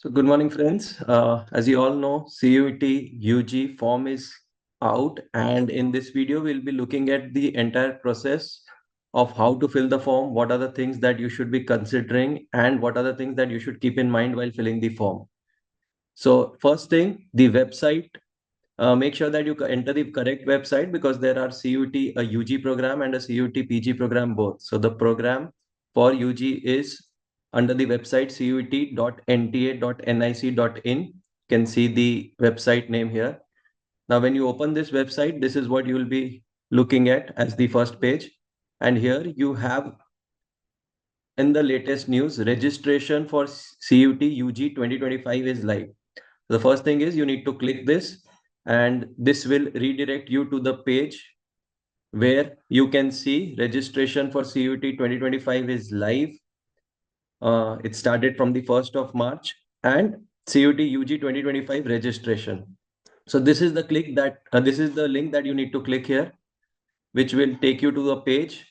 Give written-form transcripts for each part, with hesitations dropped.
So good morning, friends. As you all know, CUET UG form is out, and in this video, we'll be looking at the entire process of how to fill the form, what are the things that you should be considering, and what are the things that you should keep in mind while filling the form. So first thing, the website. Make sure that you enter the correct website because there are CUET, a UG program and a CUET PG program both. So the program for UG is under the website cuet.nta.nic.in. You can see the website name here. Now, when you open this website, this is what you will be looking at as the first page. And here you have in the latest news, registration for CUET UG 2025 is live. The first thing is you need to click this and this will redirect you to the page where you can see registration for CUET 2025 is live. It started from the 1st of March and CUET UG 2025 registration. So this is the this is the link that you need to click here, which will take you to a page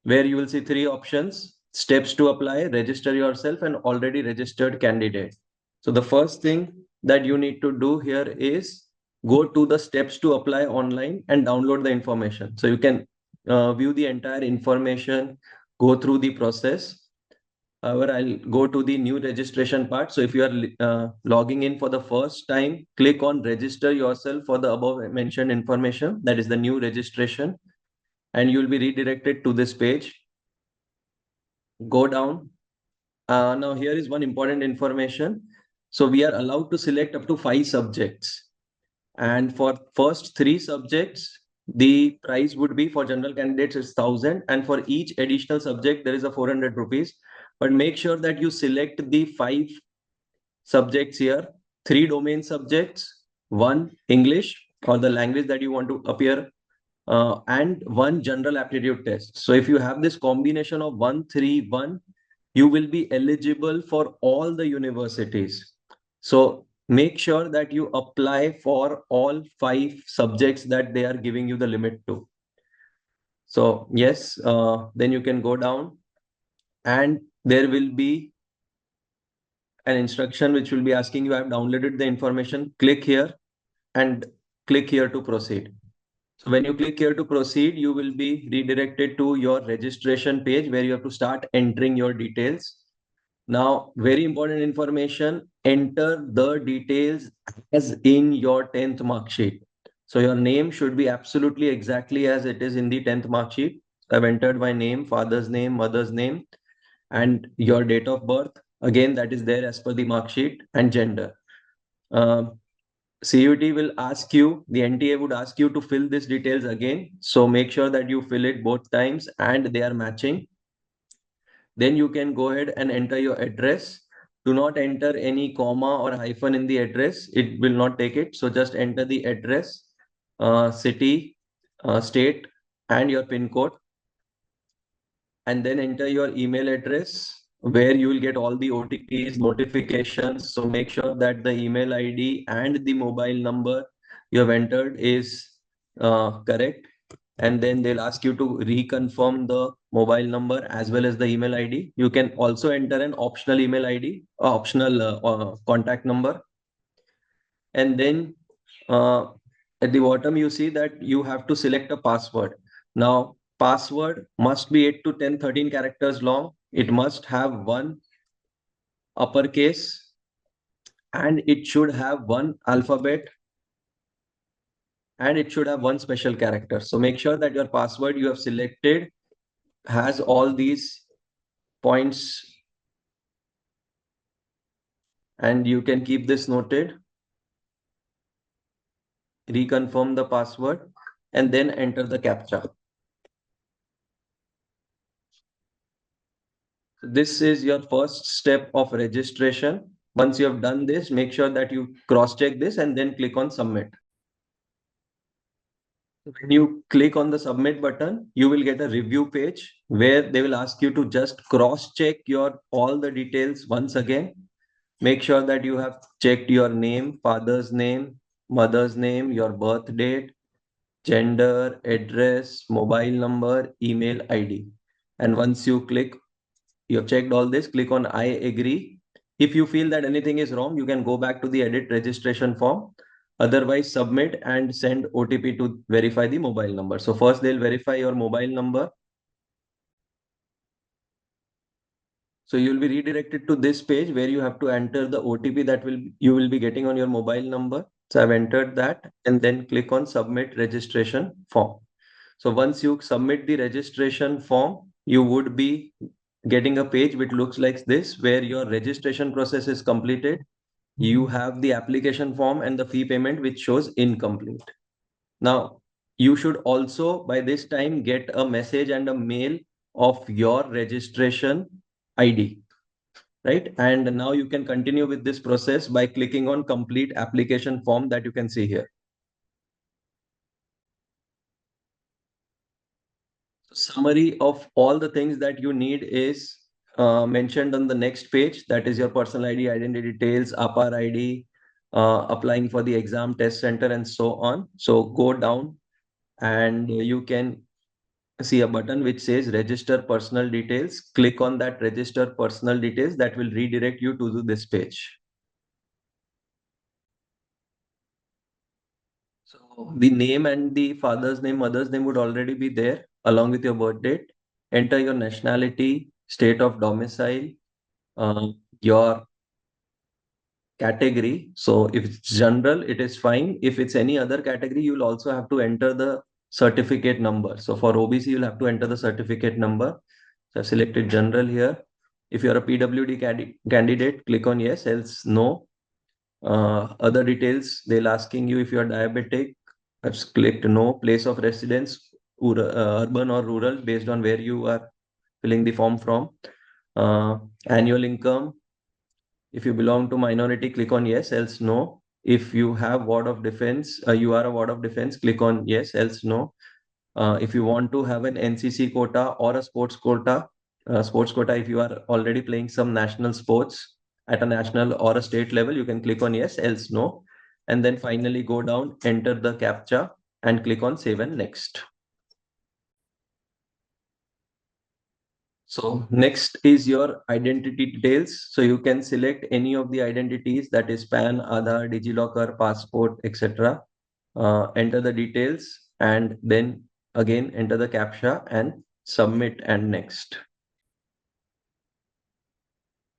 where you will see three options: steps to apply, register yourself, and already registered candidate. So the first thing that you need to do here is go to the steps to apply online and download the information. So you can view the entire information, go through the process. However, I'll go to the new registration part. So if you are logging in for the first time, click on register yourself for the above mentioned information. That is the new registration. And you'll be redirected to this page. Go down. Now here is one important information. So we are allowed to select up to 5 subjects. And for first 3 subjects, the price would be for general candidates is 1000, and for each additional subject there is a 400 rupees. But make sure that you select the 5 subjects here, 3 domain subjects, 1 English or the language that you want to appear, and 1 general aptitude test. So if you have this combination of 1, 3, 1, you will be eligible for all the universities. So make sure that you apply for all 5 subjects that they are giving you the limit to. So yes, then you can go down and there will be an instruction which will be asking you, I have downloaded the information, click here and click here to proceed. So when you click here to proceed, you will be redirected to your registration page where you have to start entering your details. Now, very important information, enter the details as in your 10th mark sheet. So your name should be absolutely exactly as it is in the 10th mark sheet. I've entered my name, father's name, mother's name, and your date of birth. Again, that is there as per the mark sheet, and gender. CUET will ask you, the NTA would ask you to fill these details again. So make sure that you fill it both times and they are matching. Then you can go ahead and enter your address. Do not enter any comma or hyphen in the address. It will not take it. So just enter the address, city, state, and your PIN code. And then enter your email address where you will get all the OTPs, notifications. So make sure that the email ID and the mobile number you have entered is correct. And then they'll ask you to reconfirm the mobile number as well as the email ID. You can also enter an optional email ID, optional contact number. And then at the bottom, you see that you have to select a password. Now, password must be 8 to 10, 13 characters long. It must have one uppercase and it should have one alphabet and it should have one special character. So make sure that your password you have selected has all these points and you can keep this noted. Reconfirm the password and then enter the CAPTCHA. This is your first step of registration. Once you have done this, make sure that you cross-check this and then click on submit. When you click on the submit button, you will get a review page where they will ask you to just cross-check your all the details once again. Make sure that you have checked your name, father's name, mother's name, your birth date, gender, address, mobile number, email ID. And once you click, you have checked all this, click on I agree. If you feel that anything is wrong, you can go back to the edit registration form. Otherwise, submit and send OTP to verify the mobile number. So first they'll verify your mobile number. So you'll be redirected to this page where you have to enter the OTP that you will be getting on your mobile number. So I've entered that and then click on submit registration form. So once you submit the registration form, you would be getting a page which looks like this, where your registration process is completed. You have the application form and the fee payment which shows incomplete. Now, you should also by this time get a message and a mail of your registration ID, right? And now you can continue with this process by clicking on complete application form that you can see here. Summary of all the things that you need is mentioned on the next page. That is your personal ID, identity details, APAAR ID, applying for the exam test center, and so on. So go down and you can see a button which says register personal details. Click on that register personal details. That will redirect you to this page. So the name and the father's name, mother's name would already be there along with your birth date. Enter your nationality, state of domicile, uh, your category. So if it's general, it is fine. If it's any other category, you'll also have to enter the certificate number. So for OBC, you'll have to enter the certificate number. So I've selected general here. If you're a PWD candidate, click on yes, else no. Other details, they'll asking you if you're diabetic. I've clicked no. Place of residence, urban or rural, based on where you are filling the form from. Annual income. If you belong to minority, click on yes, else no. If you have ward of defense, you are a ward of defense, click on yes, else no. If you want to have an NCC quota or a sports quota, if you are already playing some national sports at a national or a state level, you can click on yes, else no. And then finally go down, enter the CAPTCHA and click on save and next. So next is your identity details. So you can select any of the identities, that is PAN, Aadhaar, DigiLocker, passport, etc. Enter the details and then again enter the CAPTCHA and submit and next.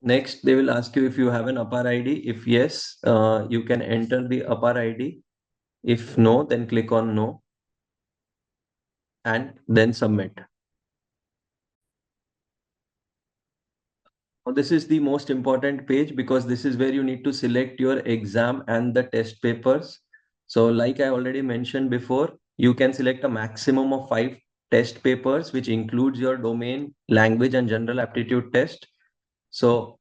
Next, they will ask you if you have an APAAR ID. If yes, you can enter the APAAR ID. If no, then click on no and then submit. Now, this is the most important page because this is where you need to select your exam and the test papers. So like I already mentioned before, you can select a maximum of 5 test papers, which includes your domain, language, and general aptitude test. So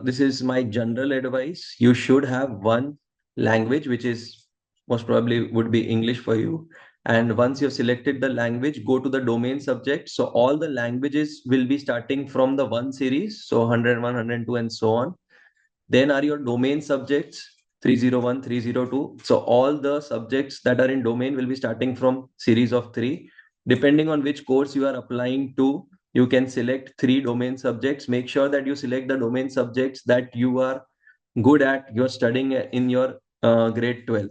this is my general advice. You should have one language, which is most probably would be English for you. And once you've selected the language, go to the domain subject. So all the languages will be starting from the one series. So 101, 102, and so on. Then are your domain subjects 301, 302. So all the subjects that are in domain will be starting from series of 3. Depending on which course you are applying to, you can select 3 domain subjects. Make sure that you select the domain subjects that you are good at, you're studying in your grade 12.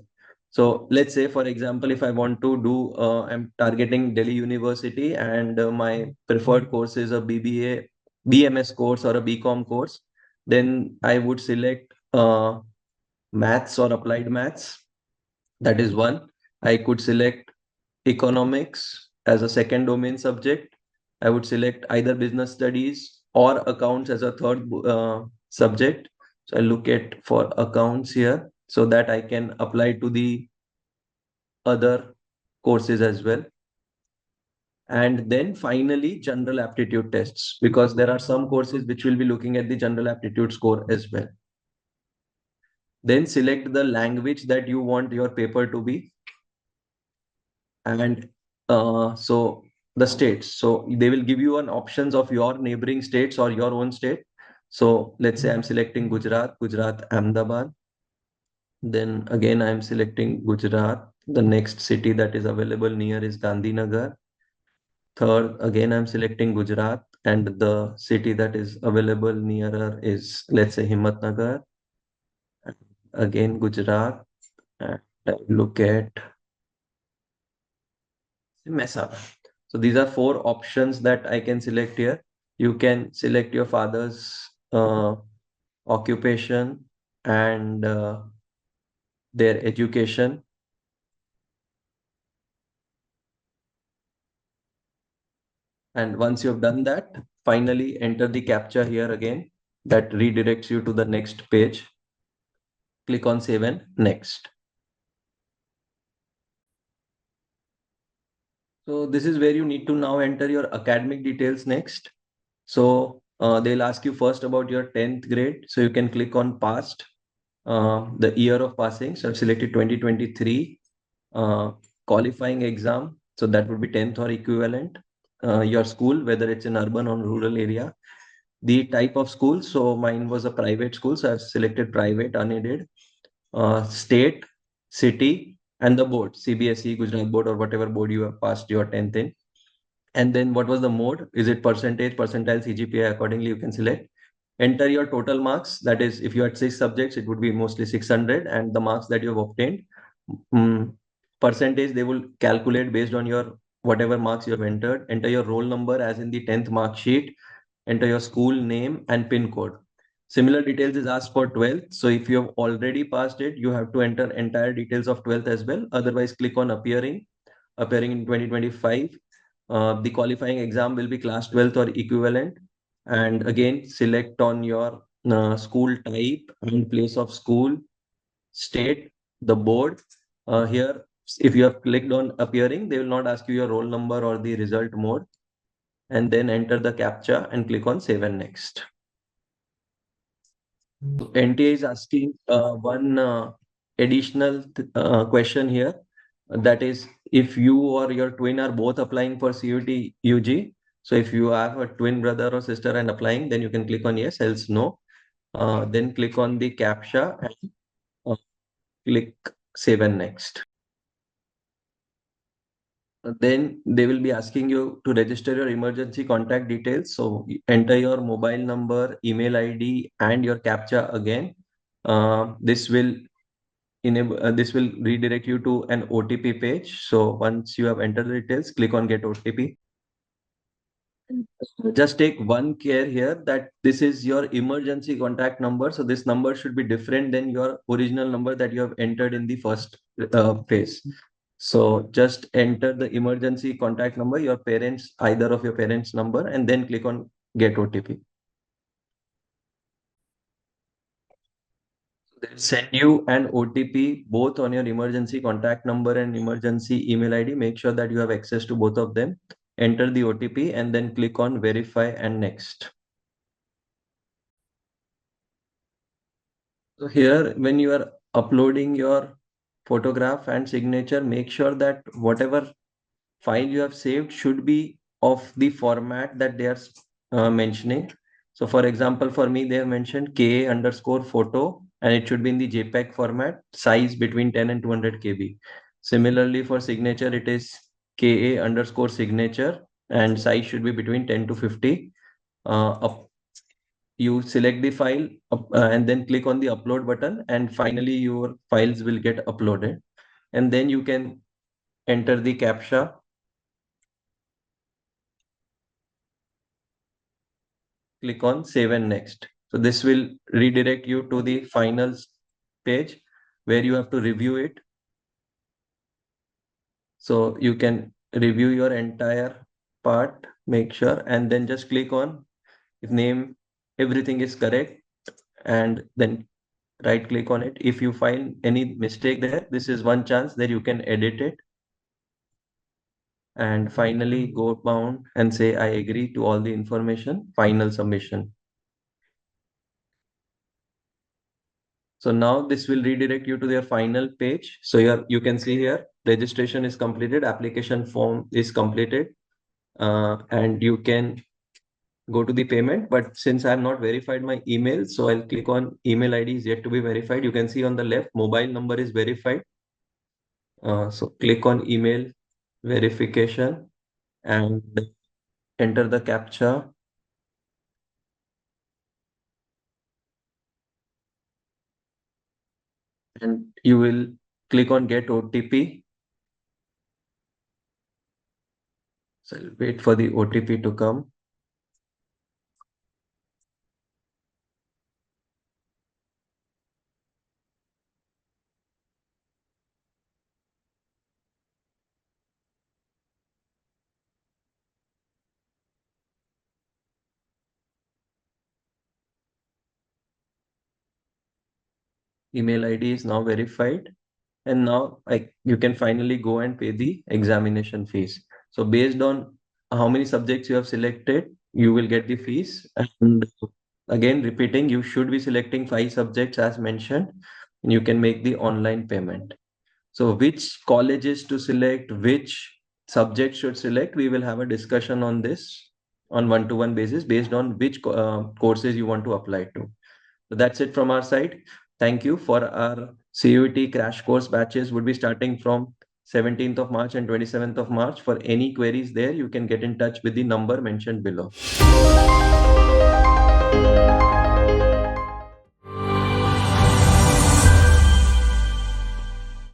So let's say, for example, if I want to do, I'm targeting Delhi University and my preferred course is a BBA, BMS course or a BCom course, then I would select maths or applied maths. That is one. I could select economics as a second domain subject. I would select either business studies or accounts as a third subject. So I look at for accounts here so that I can apply to the other courses as well. And then finally, general aptitude tests, because there are some courses which will be looking at the general aptitude score as well. Then select the language that you want your paper to be. And so the states. So they will give you an options of your neighboring states or your own state. So let's say I'm selecting Gujarat, Ahmedabad. Then again, I'm selecting Gujarat. The next city that is available near is Gandhinagar. Third, again, I'm selecting Gujarat. and the city that is available nearer is, let's say, Himatnagar. Again, Gujarat, and I look at Mesa. So these are four options that I can select here. You can select your father's occupation and their education. And once you have done that, finally enter the captcha here again. That redirects you to the next page. Click on save and next. So this is where you need to now enter your academic details next. So they'll ask you first about your 10th grade. So you can click on past, the year of passing. So I've selected 2023 qualifying exam. So that would be 10th or equivalent. Your school, whether it's in urban or rural area. The type of school. So mine was a private school. So I've selected private, unaided. State, city, and the board, CBSE, Gujarat board, or whatever board you have passed your 10th in. And then what was the mode? Is it percentage, percentile, CGPA? Accordingly, you can select. Enter your total marks. That is, if you had 6 subjects, it would be mostly 600. And the marks that you have obtained, percentage, they will calculate based on your whatever marks you have entered. Enter your roll number as in the 10th mark sheet. Enter your school name and PIN code. Similar details is asked for 12th. So if you have already passed it, you have to enter entire details of 12th as well. Otherwise, click on appearing in 2025. The qualifying exam will be class 12th or equivalent. And again, select on your school type and place of school, state, the board. Here, if you have clicked on appearing, they will not ask you your roll number or the result mode. And then enter the captcha and click on save and next. NTA is asking one additional question here. That is, if you or your twin are both applying for CUET UG, so if you have a twin brother or sister and applying, then you can click on yes, else no. Then click on the CAPTCHA and click save and next. Then they will be asking you to register your emergency contact details. So enter your mobile number, email ID, and your CAPTCHA again. This will redirect you to an OTP page. So once you have entered the details, click on get OTP. Just take one care here that this is your emergency contact number. So this number should be different than your original number that you have entered in the first phase. So just enter the emergency contact number, your parents, either of your parents' number, and then click on get OTP. They'll send you an OTP both on your emergency contact number and emergency email ID. Make sure that you have access to both of them. Enter the OTP and then click on verify and next. So here, when you are uploading your photograph and signature, make sure that whatever file you have saved should be of the format that they are mentioning. So for example, for me, they have mentioned KA underscore photo, and it should be in the JPEG format, size between 10 and 200 KB. Similarly, for signature, it is KA underscore signature, and size should be between 10 to 50. You select the file and then click on the upload button, and finally your files will get uploaded. And then you can enter the CAPTCHA, click on save and next. So this will redirect you to the final page where you have to review it. So you can review your entire part, make sure, and then just click on if name, everything is correct, and then right click on it. If you find any mistake there, this is one chance that you can edit it. And finally go bound and say I agree to all the information, final submission. So now this will redirect you to their final page. So here you can see here registration is completed, application form is completed, and you can go to the payment. But since I have not verified my email, so I'll click on email ID is yet to be verified. You can see on the left mobile number is verified. So click on email verification and enter the CAPTCHA. and you will click on get OTP. So I'll wait for the OTP to come. Email ID is now verified. And now you can finally go and pay the examination fees. So based on how many subjects you have selected, you will get the fees. And again, repeating, you should be selecting 5 subjects as mentioned, and you can make the online payment. So which colleges to select, which subject should select, we will have a discussion on this on one-to-one basis based on which courses you want to apply to. So that's it from our side. Thank you. For our CUET crash course batches would be starting from 17th of March and 27th of March. For any queries there, you can get in touch with the number mentioned below.